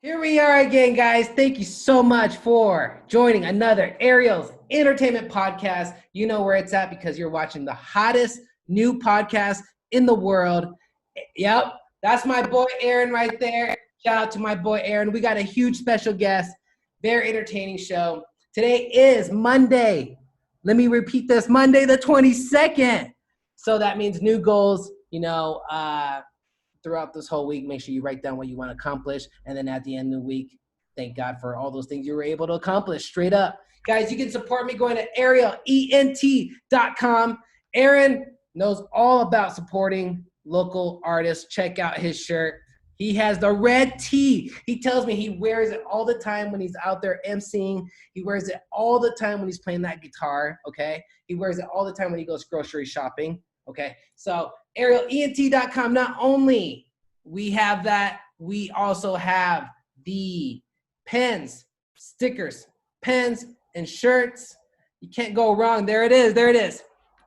Here we are again, guys. Thank you so much for joining another Ariel's Entertainment Podcast. You know where it's at because you're watching the hottest new podcast in the world. Yep, that's my boy Aaron right there. Shout out to my boy Aaron. We got a huge special guest, very entertaining show. Today is Monday. Let me repeat this, Monday the 22nd. So that means new goals, throughout this whole week. Make sure you write down what you want to accomplish. And then at the end of the week, thank God for all those things you were able to accomplish. Straight up. Guys, you can support me going to arielent.com. Aaron knows all about supporting local artists. Check out his shirt. He has the red tee. He tells me he wears it all the time when he's out there emceeing. He wears it all the time when he's playing that guitar, okay? He wears it all the time when he goes grocery shopping, okay? So arielent.com, not only we have that, we also have the pens, stickers, pens, and shirts. You can't go wrong. There it is. There it is.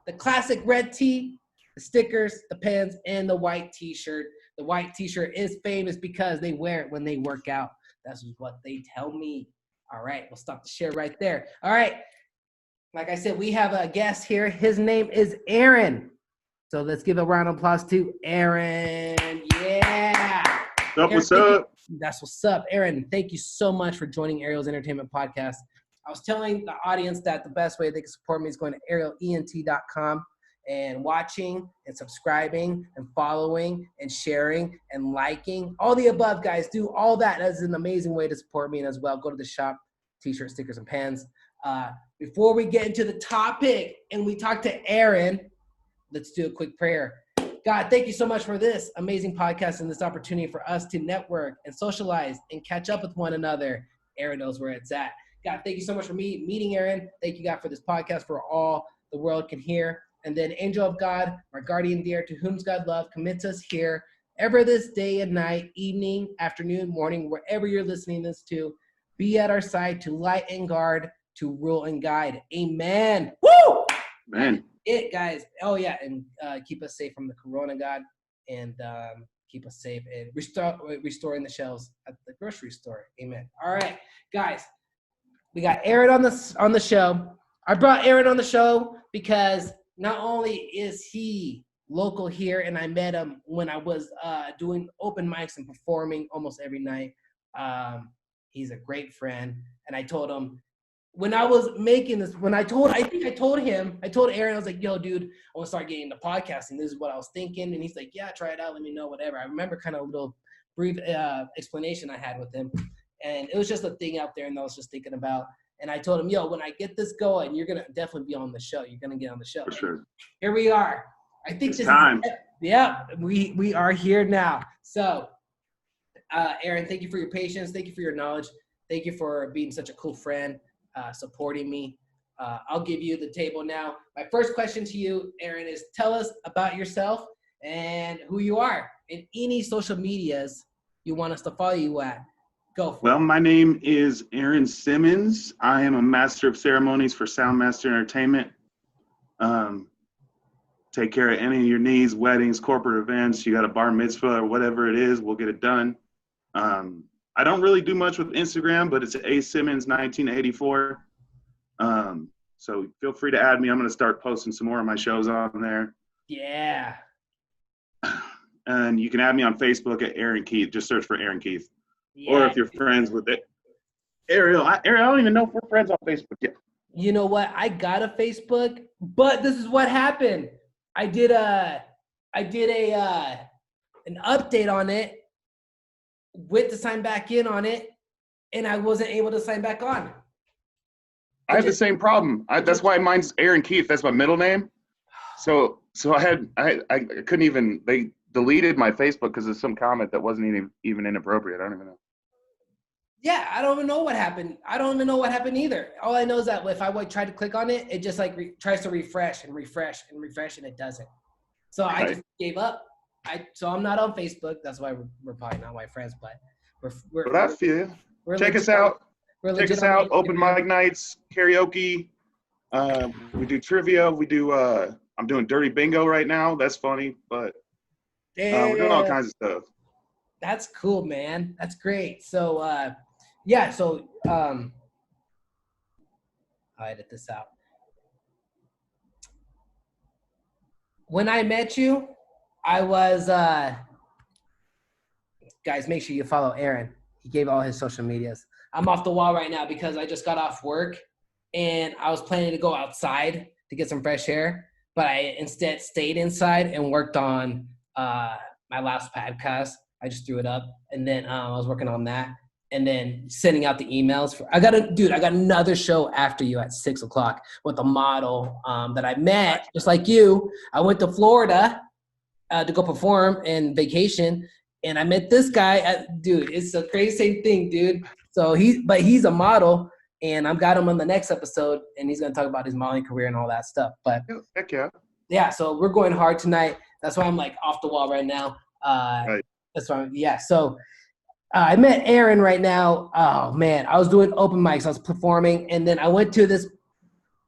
The classic red tee, the stickers, the pens, and the white t-shirt. The white t-shirt is famous because they wear it when they work out. That's what they tell me. All right, we'll stop the share right there. All right, like I said, we have a guest here. His name is Aaron. So let's give a round of applause to Aaron. Yeah. What's up? That's what's up. Aaron, thank you so much for joining Ariel's Entertainment Podcast. I was telling the audience that the best way they can support me is going to arielent.com and watching and subscribing and following and sharing and liking. All the above, guys. Do all that. That's an amazing way to support me as well. Go to the shop, t-shirts, stickers, and pens. Before we get into the topic and we talk to Aaron, let's do a quick prayer. God, thank you so much for this amazing podcast and this opportunity for us to network and socialize and catch up with one another. Aaron knows where it's at. God, thank you so much for me meeting Aaron. Thank you, God, for this podcast for all the world can hear. And then angel of God, our guardian dear, to whom God love, commits us here ever this day and night, evening, afternoon, morning, wherever you're listening this to. Be at our side to light and guard, to rule and guide. Amen. Woo! Man. It, guys. Oh yeah, and keep us safe from the corona, God, and keep us safe and restoring the shelves at the grocery store. Amen. All right, guys, we got Aaron on the show. I brought Aaron on the show because not only is he local here, and I met him when I was doing open mics and performing almost every night. He's a great friend, and I told him, when I was making this, I told Aaron, I was like, yo, dude, I want to start getting into podcasting. This is what I was thinking. And he's like, yeah, try it out. Let me know, whatever. I remember kind of a little brief explanation I had with him. And it was just a thing out there and I was just thinking about. And I told him, yo, when I get this going, you're going to definitely be on the show. You're going to get on the show. For sure. Here we are. I think it's time. Yeah, we are here now. So, Aaron, thank you for your patience. Thank you for your knowledge. Thank you for being such a cool friend. Supporting me. I'll give you the table now. My first question to you, Aaron, is tell us about yourself and who you are and any social medias you want us to follow you at. Go for it. Well, my name is Aaron Simmons. I am a master of ceremonies for Soundmaster Entertainment. Take care of any of your needs, weddings, corporate events. You got a bar mitzvah or whatever it is, we'll get it done. I don't really do much with Instagram, but it's A Simmons 1984. So feel free to add me. I'm going to start posting some more of my shows on there. Yeah. And you can add me on Facebook at Aaron Keith. Just search for Aaron Keith. Yeah. Or if you're friends with it, Ariel. I don't even know if we're friends on Facebook yet. You know what? I got a Facebook, but this is what happened. I did an update on it. Went to sign back in on it, and I wasn't able to sign back on. I had the same problem. That's why mine's Aaron Keith. That's my middle name. So I couldn't even. They deleted my Facebook because of some comment that wasn't even inappropriate. I don't even know. Yeah, I don't even know what happened. I don't even know what happened either. All I know is that if I try to click on it, it just tries to refresh, and it doesn't. So I just gave up. So I'm not on Facebook. That's why we're probably not my friends, but we're. But I feel. Check us out. Check us out. Open mic nights, karaoke. We do trivia. We do. I'm doing dirty bingo right now. That's funny, but we're doing all kinds of stuff. That's cool, man. That's great. So, yeah. So, I'll edit this out. When I met you, I was, guys, make sure you follow Aaron. He gave all his social medias. I'm off the wall right now because I just got off work and I was planning to go outside to get some fresh air, but I instead stayed inside and worked on my last podcast. I just threw it up, and then I was working on that, and then sending out the emails. I got another show after you at 6:00 with a model that I met, just like you. I went to Florida to go perform and vacation, and I met this guy. Dude, it's the crazy same thing, dude. So he's a model, and I've got him on the next episode, and he's gonna talk about his modeling career and all that stuff. But Heck yeah. yeah, so we're going hard tonight. That's why I'm like off the wall right now. Right. That's why So I met Aaron right now. Oh man, I was doing open mics. I was performing, and then I went to this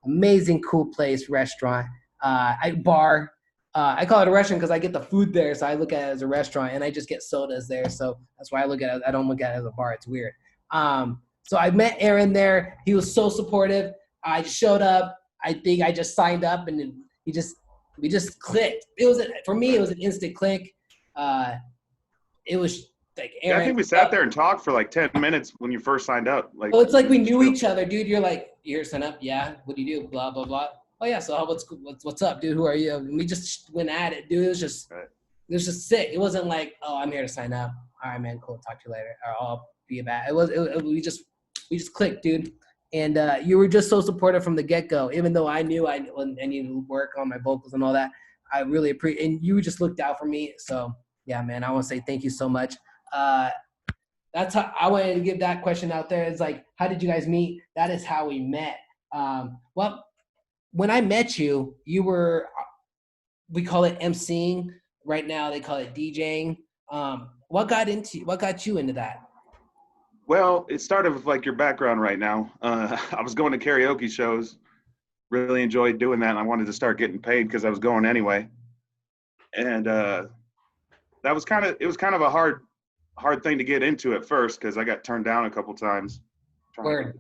amazing, cool place, restaurant, bar. I call it a restaurant because I get the food there, so I look at it as a restaurant, and I just get sodas there. So that's why I look at it. I don't look at it as a bar. It's weird. So I met Aaron there. He was so supportive. I showed up. I think I just signed up, and then we just clicked. For me, it was an instant click. It was like Aaron. Yeah, I think we sat there and talked for like 10 minutes when you first signed up. Like, well, it's like we knew each other, dude. You're like, you're here to sign up, yeah. What do you do? Blah blah blah. Oh yeah. So what's up, dude? Who are you? And we just went at it, dude. It was just sick. It wasn't like, oh, I'm here to sign up. All right, man. Cool. Talk to you later. Or I'll be back. We just clicked, dude. And you were just so supportive from the get go. Even though I knew I needed to work on my vocals and all that, I really appreciate. And you just looked out for me. So yeah, man. I want to say thank you so much. That's how I wanted to give that question out there. It's like, how did you guys meet? That is how we met. Well, when I met you, you were, we call it emceeing. Right now, they call it DJing. What got you into that? Well, it started with like your background right now. I was going to karaoke shows, really enjoyed doing that, and I wanted to start getting paid because I was going anyway. And it was kind of a hard thing to get into at first because I got turned down a couple times. Word.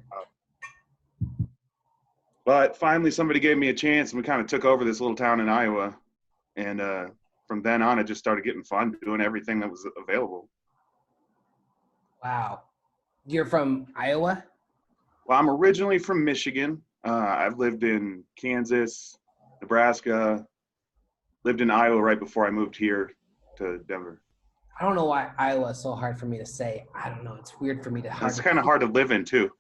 But finally somebody gave me a chance, and we kind of took over this little town in Iowa. And from then on, it just started getting fun doing everything that was available. Wow. You're from Iowa? Well, I'm originally from Michigan. I've lived in Kansas, Nebraska, lived in Iowa right before I moved here to Denver. I don't know why Iowa is so hard for me to say. I don't know. It's weird for me to. It's kind of hard to live in too.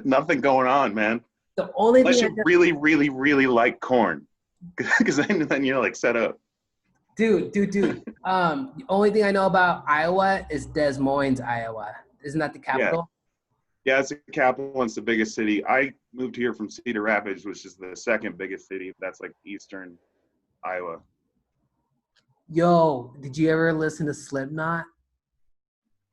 Nothing going on, man. The only unless thing you really, really, really like corn, because then you're like set up. Dude. The only thing I know about Iowa is Des Moines, Iowa. Isn't that the capital? Yeah, it's the capital and it's the biggest city. I moved here from Cedar Rapids, which is the second biggest city. That's like eastern Iowa. Yo, did you ever listen to Slipknot?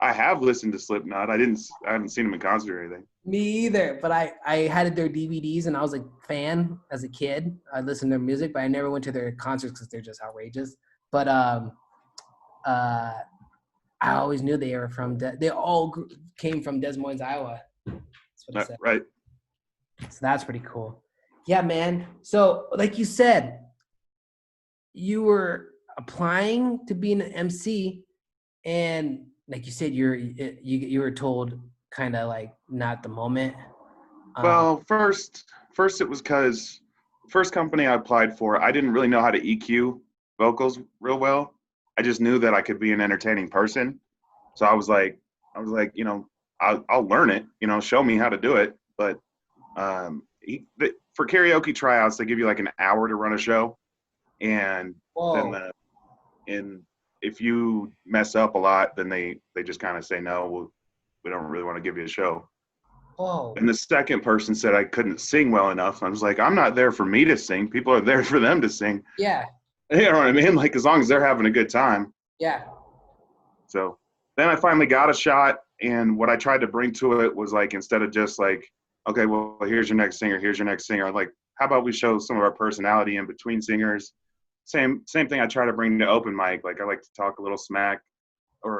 I have listened to Slipknot. I haven't seen them in concert or anything. Me either, but I had their DVDs and I was a fan as a kid. I listened to their music, but I never went to their concerts because they're just outrageous. But I always knew they were from. They all came from Des Moines, Iowa. That's what I said. Right. So that's pretty cool. Yeah, man. So like you said, you were applying to be an MC, and like you said, you were told kind of like not the moment. Well, first it was because first company I applied for, I didn't really know how to EQ vocals real well. I just knew that I could be an entertaining person. So I was like, you know, I'll learn it, you know, show me how to do it. But for karaoke tryouts, they give you like an hour to run a show. And then if you mess up a lot, then they just kind of say, no, we don't really want to give you a show. Whoa. And the second person said I couldn't sing well enough. I was like, I'm not there for me to sing. People are there for them to sing. Yeah. You know what I mean? Like, as long as they're having a good time. Yeah. So then I finally got a shot. And what I tried to bring to it was like, instead of just like, okay, well, here's your next singer. I'm like, how about we show some of our personality in between singers? same thing I try to bring to open mic. Like I like to talk a little smack or,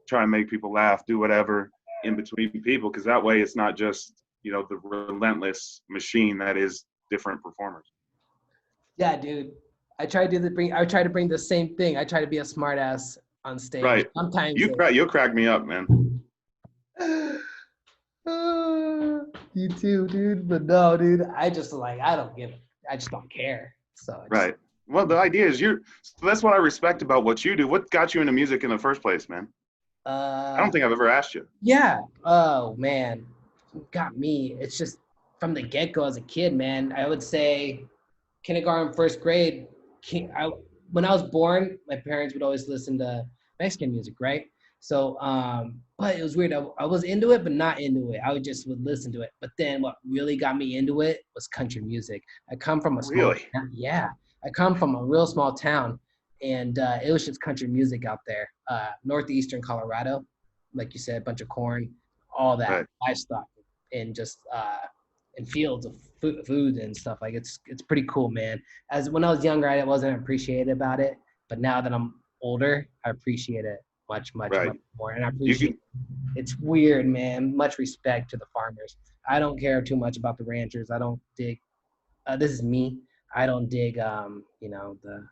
try to make people laugh, do whatever in between people. Cause that way it's not just, the relentless machine that is different performers. Yeah, dude. I try to bring the same thing. I try to be a smart ass on stage. Right. Sometimes You'll crack me up, man. You too, dude. But no, dude, I just I just don't care. So Right. Well, the idea is so that's what I respect about what you do. What got you into music in the first place, man? I don't think I've ever asked you. Yeah. Oh man, got me. It's just from the get go as a kid, man. I would say kindergarten, first grade. When I was born, my parents would always listen to Mexican music, right? So, but it was weird. I was into it, but not into it. Would listen to it. But then what really got me into it was country music. I come from a small town. Yeah. I come from a real small town, and it was just country music out there. Northeastern Colorado, like you said, a bunch of corn, all that livestock, and just and fields of food and stuff. Like it's pretty cool, man. As when I was younger, I wasn't appreciated about it, but now that I'm older, I appreciate it much more. And I appreciate it's weird, man. Much respect to the farmers. I don't care too much about the ranchers. I don't dig. This is me. I don't dig, the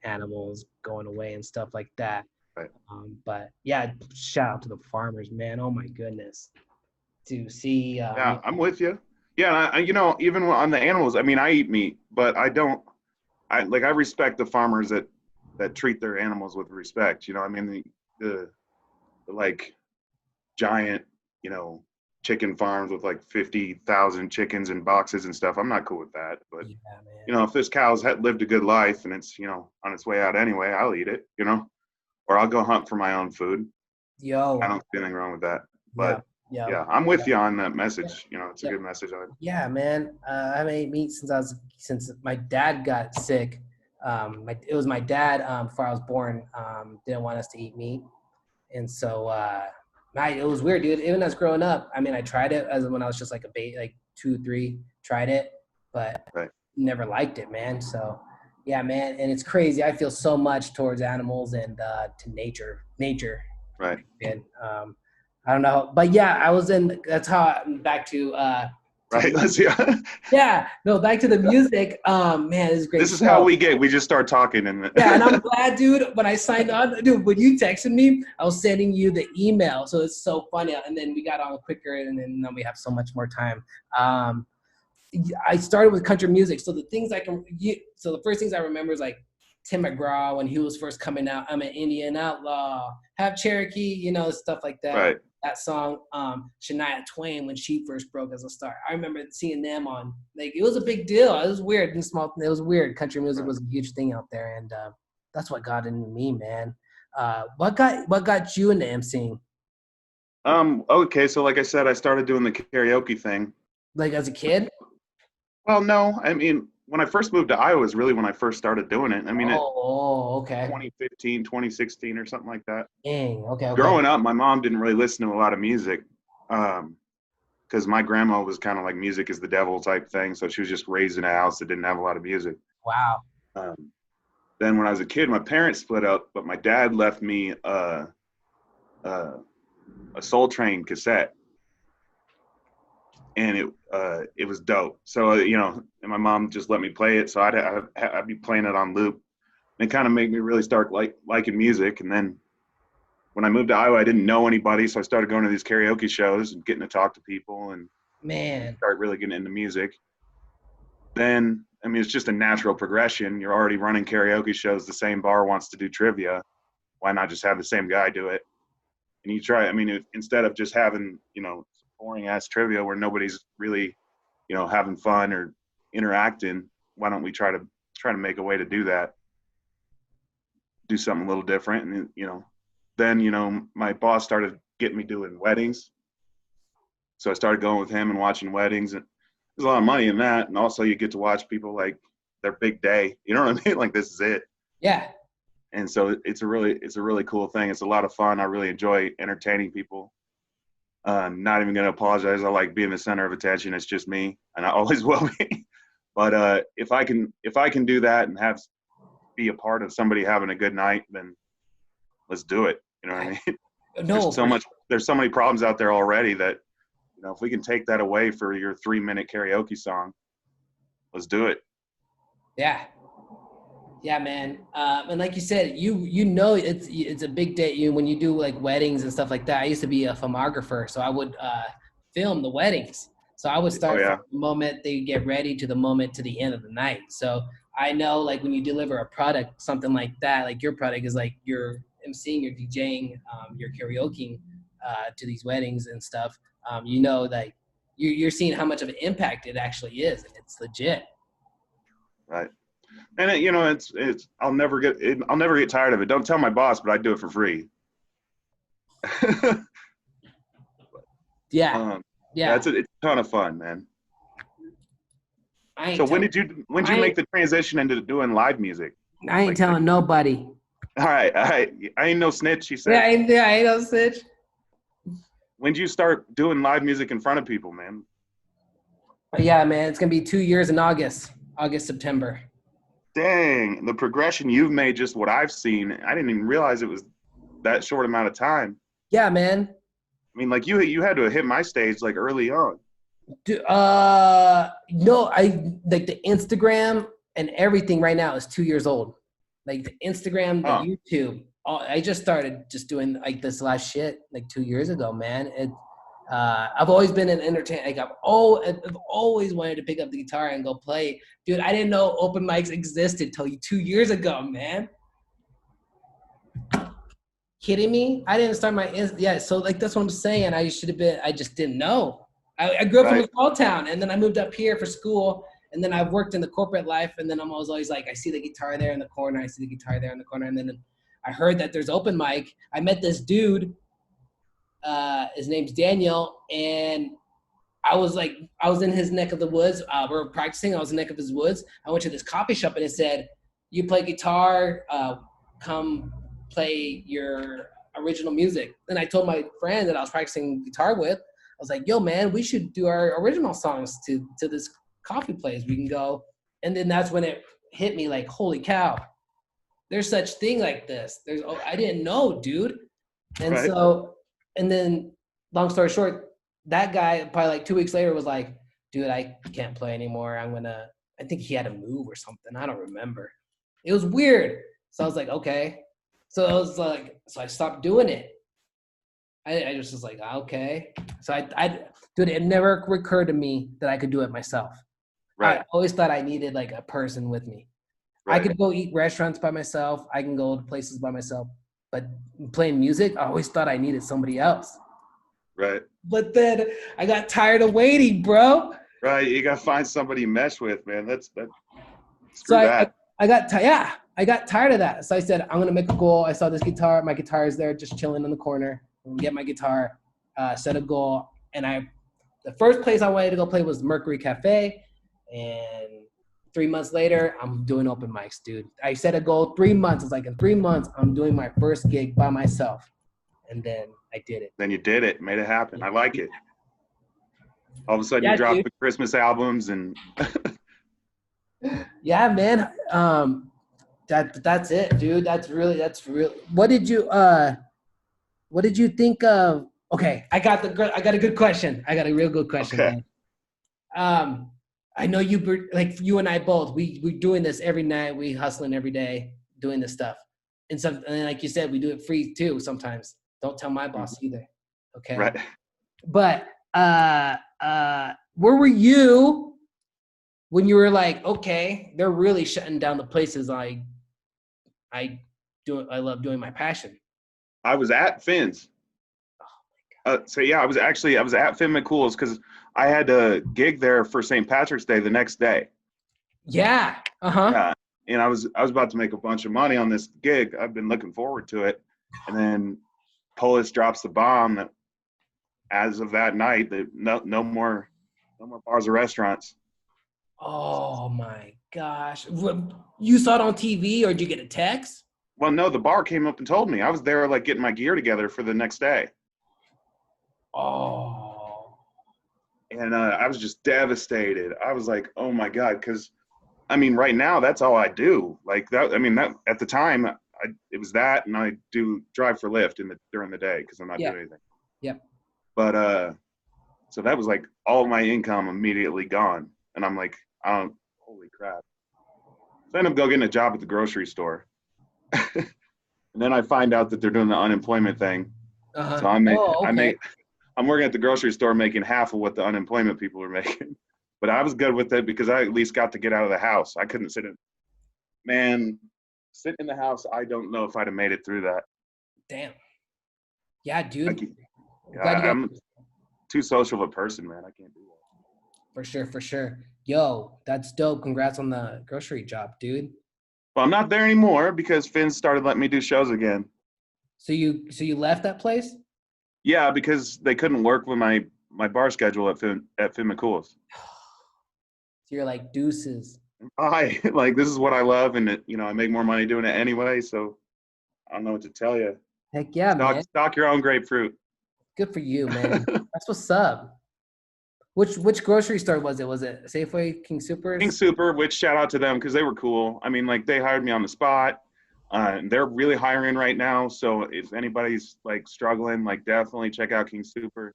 animals going away and stuff like that. Right. But yeah, shout out to the farmers, man. Oh my goodness. To see. Yeah, I'm with you. Yeah, I even on the animals, I mean, I eat meat, but I don't. I respect the farmers that treat their animals with respect. I mean, the like giant, chicken farms with like 50,000 chickens in boxes and stuff. I'm not cool with that. But if this cow's lived a good life and it's on its way out anyway, I'll eat it. Or I'll go hunt for my own food. I don't see anything wrong with that. But yeah, I'm with you on that message. It's a good message. Yeah, man. I haven't ate meat since my dad got sick. It was my dad before I was born. Didn't want us to eat meat, and so it was weird, dude. Even as growing up, I mean, I tried it as when I was just like a baby, like 2, 3. Tried it, but never liked it, man. So yeah, man. And it's crazy. I feel so much towards animals and to nature. Right. And I don't know, but yeah, that's how I'm back to right. Let's see. Yeah, no, back to the music. Man, this is great. This is how we just start talking. And and I'm glad, dude, when I signed on, dude, when you texted me, I was sending you the email. So it's so funny. And then we got on quicker and then we have so much more time. I started with country music. So the first things I remember is like Tim McGraw when he was first coming out. I'm an Indian outlaw, have Cherokee, stuff like that. Right. That song, Shania Twain, when she first broke as a star. I remember seeing them on, it was a big deal. It was weird. It was weird. Country music was a huge thing out there. And that's what got into me, man. What got you into emceeing? Okay. So like I said, I started doing the karaoke thing. Like as a kid? Well, no. I mean, when I first moved to Iowa is really when I first started doing it. I mean, okay. 2015, 2016 or something like that. Dang, okay. Growing up, my mom didn't really listen to a lot of music because my grandma was kind of like music is the devil type thing. So she was just raised in a house that didn't have a lot of music. Wow. Then when I was a kid, my parents split up, but my dad left me a Soul Train cassette. And it was dope. So, and my mom just let me play it. So I'd be playing it on loop. And it kind of made me really start liking music. And then when I moved to Iowa, I didn't know anybody. So I started going to these karaoke shows and getting to talk to people and start really getting into music. Then, I mean, it's just a natural progression. You're already running karaoke shows. The same bar wants to do trivia. Why not just have the same guy do it? And you try, I mean, instead of just having, boring ass trivia where nobody's really, having fun or interacting, why don't we try to make a way to do that? Do something a little different. And, then, my boss started getting me doing weddings. So I started going with him and watching weddings, and there's a lot of money in that. And also you get to watch people like their big day, you know what I mean? Like this is it. Yeah. And so it's a really cool thing. It's a lot of fun. I really enjoy entertaining people. Not even going to apologize. I like being the center of attention. It's just me, and I always will be. But if I can do that and have be a part of somebody having a good night, then let's do it. You know what I mean? No, There's so many problems out there already that, if we can take that away for your 3-minute karaoke song, let's do it. yeah. Yeah, man. And like you said, it's a big day. When you do like weddings and stuff like that. I used to be a filmographer, so I would film the weddings. So I would start yeah. from the moment they get ready to the moment to the end of the night. So I know, like, when you deliver a product, something like that, like your product is like you're emceeing, you're DJing, you're karaokeing to these weddings and stuff. Like you're seeing how much of an impact it actually is, and it's legit. Right. And I'll never get tired of it. Don't tell my boss, but I do it for free. Yeah. It's a ton of fun, man. So when did you make the transition into doing live music? I ain't telling nobody. All right. I ain't no snitch, she said. Yeah, I ain't no snitch. When did you start doing live music in front of people, man? Yeah, man, it's gonna be 2 years in August, September. Dang, the progression you've made, just what I've seen, I didn't even realize it was that short amount of time. Yeah, man. I mean, like you had to hit my stage like early on. No, I like the Instagram and everything right now is 2 years old. Like the Instagram, the YouTube. I just started just doing like this last shit like 2 years ago, man. I've always been an entertainer. Like I've always wanted to pick up the guitar and go play. Dude, I didn't know open mics existed till 2 years ago, man. Kidding me? I didn't start so like that's what I'm saying. I just didn't know. I grew up from a small town, and then I moved up here for school, and then I've worked in the corporate life, and then I'm always like, I see the guitar there in the corner, and then I heard that there's open mic. I met this dude. His name's Daniel, and I was in his neck of the woods. We were practicing. I was in the neck of his woods. I went to this coffee shop, and it said, "You play guitar? Come play your original music." And I told my friend that I was practicing guitar with, I was like, "Yo, man, we should do our original songs to this coffee place. We can go." And then that's when it hit me like, holy cow, there's such thing like this. I didn't know, dude. And so, and then long story short, that guy probably like 2 weeks later was like, "Dude, I can't play anymore. I think he had to move or something. I don't remember. It was weird." So I was like, okay. So I stopped doing it. I just was like, okay. So dude, it never occurred to me that I could do it myself. Right. I always thought I needed like a person with me. Right. I could go eat restaurants by myself. I can go to places by myself. But playing music, I always thought I needed somebody else. Right. But then I got tired of waiting, bro. Right. You got to find somebody to mesh with, man. Screw that. So I got tired of that. So I said, I'm going to make a goal. I saw this guitar. My guitar is there just chilling in the corner. I'm going to get my guitar, set a goal. And the first place I wanted to go play was Mercury Cafe. And 3 months later, I'm doing open mics, dude. I set a goal 3 months. It's like in 3 months, I'm doing my first gig by myself. And then I did it. Then you did it, made it happen. I like it. All of a sudden you drop the Christmas albums and yeah, man. That's it, dude. That's real. What did you think of? Okay, I got a good question. I got a real good question, okay. Man. I know you and I both, we're doing this every night. We hustling every day doing this stuff. And like you said, we do it free too sometimes. Don't tell my boss either. Okay. Right. But where were you when you were like, okay, they're really shutting down the places I love doing my passion? I was at Finn's. Oh my God. So yeah, I was at Finn McCool's because I had a gig there for St. Patrick's Day the next day. Yeah. Uh-huh. Yeah. And I was about to make a bunch of money on this gig. I've been looking forward to it. And then Polis drops the bomb that as of that night, no more bars or restaurants. Oh my gosh. You saw it on TV or did you get a text? Well, no, the bar came up and told me. I was there like getting my gear together for the next day. Oh. And I was just devastated. I was like, oh my God, because I mean, right now, that's all I do. Like that. I mean, that at the time, it was that, and I do drive for Lyft during the day because I'm not Yeah. doing anything. Yep. But so that was like all my income immediately gone, and I'm like, I don't. Holy crap! So I end up getting a job at the grocery store, and then I find out that they're doing the unemployment thing. So Oh, okay. I'm working at the grocery store making half of what the unemployment people are making. But I was good with it because I at least got to get out of the house. I couldn't sit in the house. I don't know if I'd have made it through that. Damn. Yeah, dude. Yeah, Glad you got I'm too social of a person, man. I can't do that. for sure, for sure. Yo, that's dope. Congrats on the grocery job, dude. Well, I'm not there anymore because Finn started letting me do shows again. So you left that place? Yeah, because they couldn't work with my bar schedule at Finn McCool's. So you're like deuces. I like this is what I love, and I make more money doing it anyway. So I don't know what to tell you. Heck yeah, man. Stock your own grapefruit. Good for you, man. That's what's up. Which grocery store was it? Was it Safeway, King Soopers? King Super, which shout out to them because they were cool. I mean, like they hired me on the spot. They're really hiring right now. So if anybody's like struggling, like definitely check out King Super.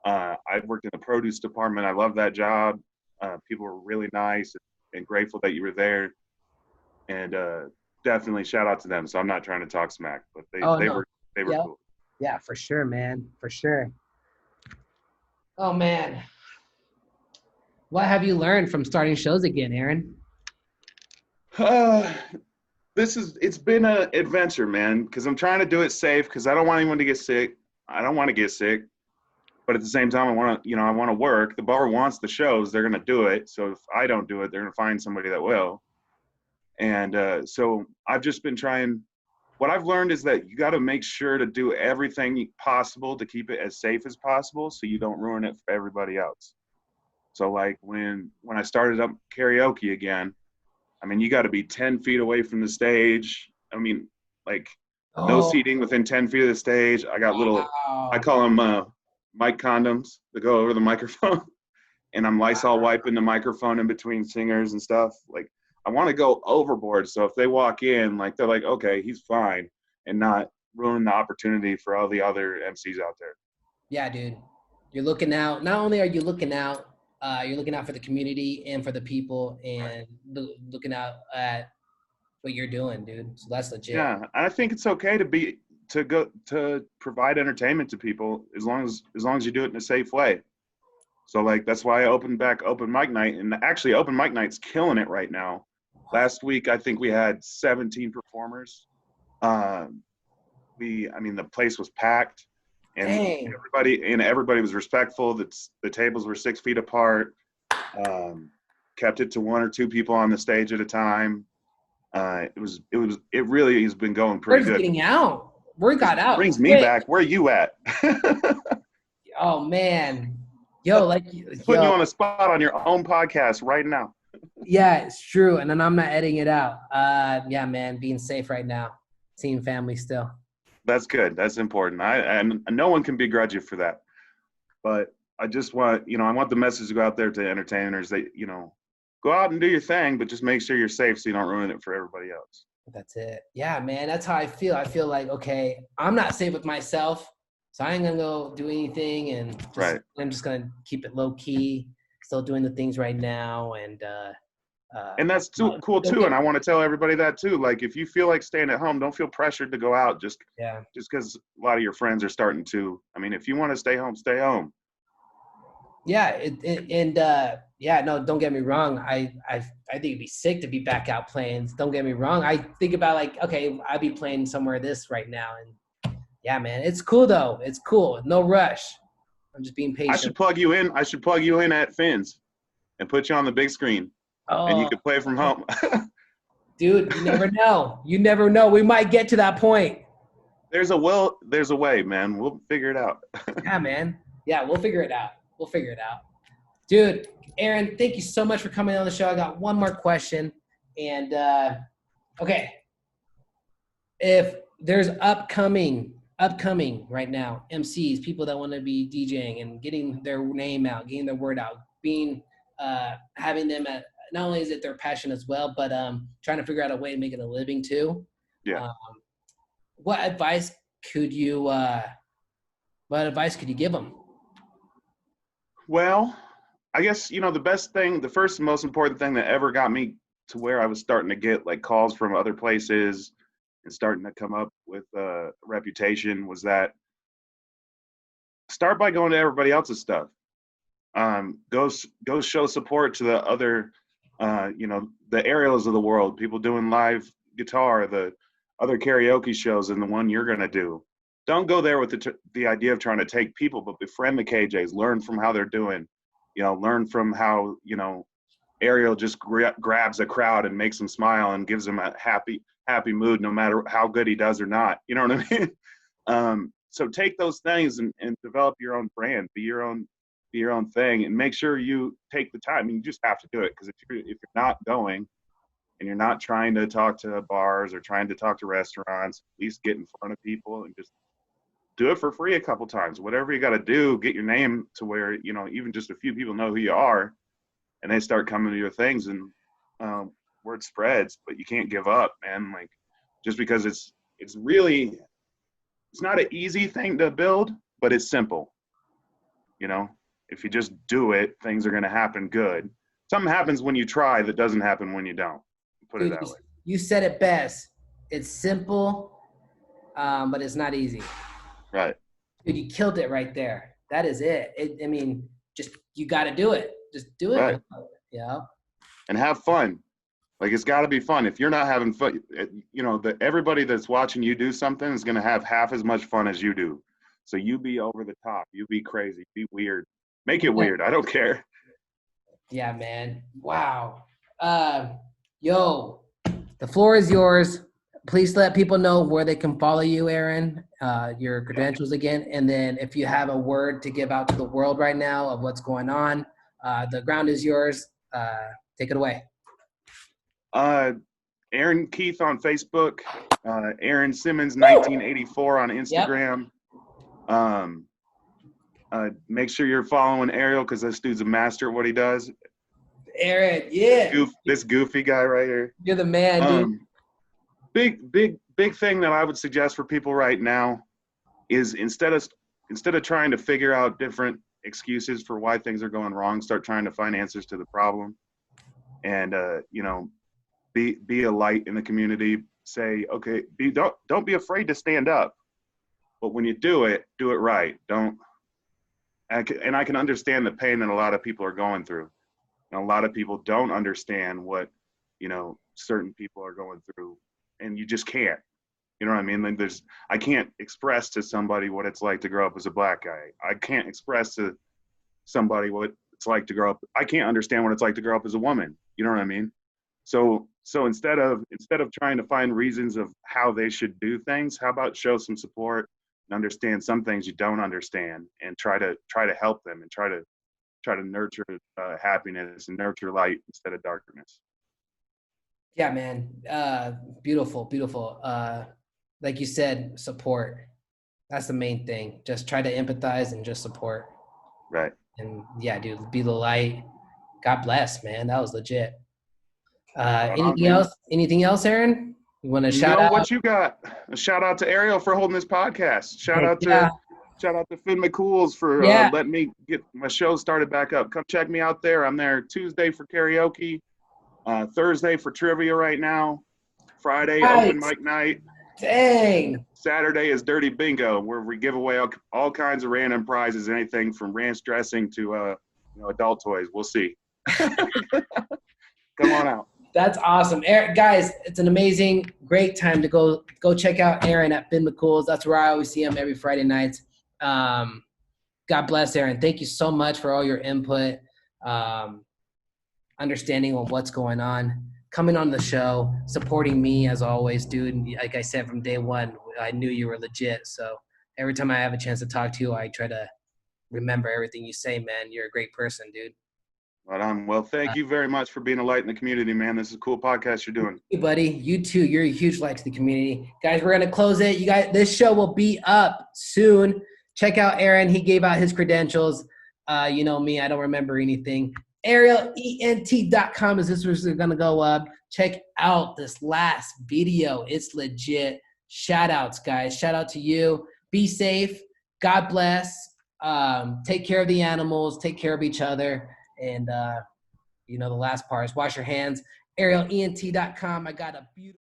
I've worked in the produce department. I love that job. People were really nice and grateful that you were there. And definitely shout out to them. So I'm not trying to talk smack, but they Oh they no. were they were Yeah. cool. Yeah, for sure, man. For sure. Oh man. What have you learned from starting shows again, Aaron? Uh, it's been an adventure, man, because I'm trying to do it safe because I don't want anyone to get sick. I don't want to get sick, but at the same time, I want to work. The bar wants the shows; they're going to do it. So if I don't do it, they're going to find somebody that will. And so I've just been trying. What I've learned is that you got to make sure to do everything possible to keep it as safe as possible, so you don't ruin it for everybody else. So like when I started up karaoke again. I mean, you got to be 10 feet away from the stage. I mean, like no Oh, seating within 10 feet of the stage. I got I wow. call them mic condoms that go over the microphone. And I'm Lysol wiping the microphone in between singers and stuff. Like, I want to go overboard. So if they walk in, like, they're like, okay, he's fine, and not ruin the opportunity for all the other MCs out there. Yeah, dude. You're looking out. Not only are you you're looking out for the community and for the people and looking out at what you're doing, dude. So that's legit. Yeah, I think it's okay to provide entertainment to people as long as you do it in a safe way. So like that's why I opened back open mic night, and actually open mic night's killing it right now. Last week I think we had 17 performers. I mean the place was packed, and Dang. everybody was respectful. The tables were 6 feet apart. Kept it to one or two people on the stage at a time. It really has been going pretty Word's good. getting out. Word got out. Brings me Quick. back. Where are you at? Oh man. Yo, Putting you on the spot on your own podcast right now. yeah, it's true. And then I'm not editing it out. Yeah, man, being safe right now. Seeing family still. That's good. That's important. And no one can begrudge you for that. But I just want, I want the message to go out there to entertainers that, go out and do your thing, but just make sure you're safe so you don't ruin it for everybody else. That's it. Yeah, man. That's how I feel. I feel like, okay, I'm not safe with myself, so I ain't gonna go do anything, and I'm just gonna keep it low key, still doing the things right now, and that's cool too. And I want to tell everybody that too. Like, if you feel like staying at home, don't feel pressured to go out just because a lot of your friends are starting to. I mean, if you want to stay home, stay home. Yeah, no, don't get me wrong. I think it'd be sick to be back out playing. Don't get me wrong. I think about like, okay, I'd be playing somewhere this right now, and yeah, man, it's cool though. It's cool. No rush. I'm just being patient. I should plug you in at Finn's and put you on the big screen, and you could play from home. Dude, you never know. You never know. We might get to that point. There's a way, man. We'll figure it out. Yeah, man. Yeah, we'll figure it out. Dude, Aaron, thank you so much for coming on the show. I got one more question. And, okay. If there's upcoming right now, MCs, people that want to be DJing and getting their name out, getting their word out, having them not only is it their passion as well, but trying to figure out a way to make it a living too. Yeah. Um, what advice could you give them? Well, I guess, the best thing, the first and most important thing that ever got me to where I was starting to get like calls from other places and starting to come up with a reputation was that start by going to everybody else's stuff. Go show support to the other, the Ariels of the world, people doing live guitar, the other karaoke shows, and the one you're going to do. Don't go there with the idea of trying to take people, but befriend the KJs, learn from how they're doing, learn from how, Ariel just grabs a crowd and makes them smile and gives them a happy mood, no matter how good he does or not. You know what I mean? So take those things and develop your own brand, be your own thing, and make sure you take the time. I mean, you just have to do it, because if you're not going and you're not trying to talk to bars or trying to talk to restaurants, at least get in front of people and just do it for free a couple times. Whatever you got to do, get your name to where, even just a few people know who you are, and they start coming to your things, and word spreads. But you can't give up, man. Like, just because it's not an easy thing to build, but it's simple. If you just do it, things are going to happen good. Something happens when you try that doesn't happen when you don't. Put it that way. You said it best. It's simple, but it's not easy. Right. Dude, you killed it right there. That is it. Just you got to do it. Just do it. Right. And have fun. Like, it's got to be fun. If you're not having fun, everybody that's watching you do something is going to have half as much fun as you do. So you be over the top. You be crazy. Be weird. Make it weird. I don't care. Yeah, man. Wow. Yo, the floor is yours. Please let people know where they can follow you, Aaron, your credentials again. And then if you have a word to give out to the world right now of what's going on, the ground is yours. Take it away. Aaron Keith on Facebook, Aaron Simmons 1984 on Instagram. Yep. Make sure you're following Ariel, because this dude's a master at what he does. Aaron, yeah. This goofy guy right here. You're the man, dude. Big thing that I would suggest for people right now is instead of trying to figure out different excuses for why things are going wrong, start trying to find answers to the problem. And be a light in the community. Say, okay, don't be afraid to stand up, but when you do it right. And I can understand the pain that a lot of people are going through. And a lot of people don't understand what, certain people are going through, and you just can't. You know what I mean? Like, I can't express to somebody what it's like to grow up as a black guy. I can't express to somebody what it's like to grow up. I can't understand what it's like to grow up as a woman. You know what I mean? So instead of trying to find reasons of how they should do things, how about show some support and understand some things you don't understand, and try to help them, and try to nurture happiness and nurture light instead of darkness. Yeah, man. Beautiful. Like you said, support. That's the main thing. Just try to empathize and just support. Right. And yeah, dude, be the light. God bless, man. That was legit. Anything else, Aaron? You want to shout out? What you got? A shout out to Ariel for holding this podcast. Shout out to Finn McCool's for letting me get my show started back up. Come check me out there. I'm there Tuesday for karaoke, Thursday for trivia right now, Friday open mic night. Dang. Saturday is Dirty Bingo, where we give away all kinds of random prizes, anything from ranch dressing to adult toys. We'll see. Come on out. That's awesome. Aaron, guys, it's an amazing, great time to go check out Aaron at Finn McCool's. That's where I always see him every Friday nights. God bless, Aaron. Thank you so much for all your input, understanding on what's going on, coming on the show, supporting me as always, dude. And like I said, from day one, I knew you were legit. So every time I have a chance to talk to you, I try to remember everything you say, man. You're a great person, dude. Right on. Well, thank you very much for being a light in the community, man. This is a cool podcast you're doing. Hey, buddy. You too. You're a huge light to the community. Guys, we're going to close it. You guys, this show will be up soon. Check out Aaron. He gave out his credentials. You know me. I don't remember anything. ArielENT.com is this was going to go up. Check out this last video. It's legit. Shout outs, guys. Shout out to you. Be safe. God bless. Take care of the animals. Take care of each other. And, the last part is wash your hands. ArielENT.com. I got a beautiful.